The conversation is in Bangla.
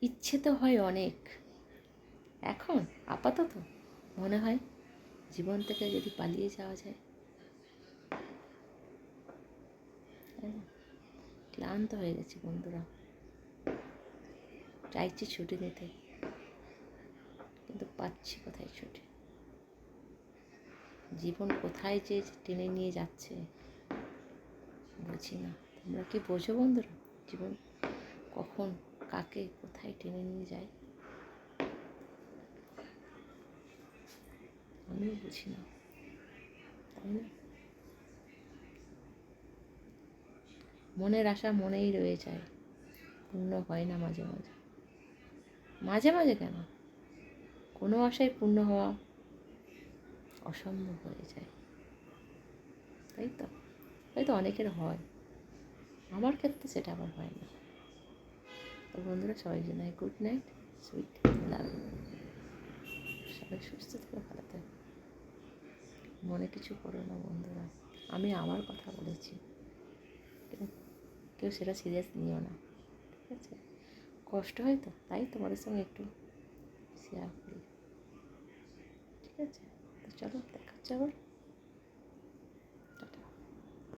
ইচ্ছে তো হয় অনেক, এখন আপাতত মনে হয় জীবন থেকে যদি পালিয়ে যাওয়া যায়। ক্লান্ত হয়ে গেছি বন্ধুরা, চাইছি ছুটি নিতে, কিন্তু পাচ্ছি কোথায় ছুটি। জীবন কোথায় যে টেনে নিয়ে যাচ্ছে বুঝি না। তোমরা কি বোঝো বন্ধুরা, জীবন কখন কাকে কোথায় টেনে নিয়ে যায়? আমিও বুঝি না, তাই না? মনের আশা মনেই রয়ে যায়, পূর্ণ হয় না মাঝে মাঝে। মাঝে মাঝে কেন, কোনো আশায় পূর্ণ হওয়া অসম্ভব হয়ে যায়, তাই তো অনেকের হয়, আমার ক্ষেত্রে সেটা আবার হয় না। তো বন্ধুরা, সবাই জানাই গুড নাইট, সুইট লাভ। সবাই সুস্থ থেকে ভালো থাকে, মনে কিছু করো না বন্ধুরা। আমি আমার কথা বলেছি, কেউ সেটা সিরিয়াস নিও না, ঠিক আছে? কষ্ট হয় তো, তাই তোমাদের সঙ্গে একটু শেয়ার করি, ঠিক আছে? তো চলো, দেখা হচ্ছে আবার।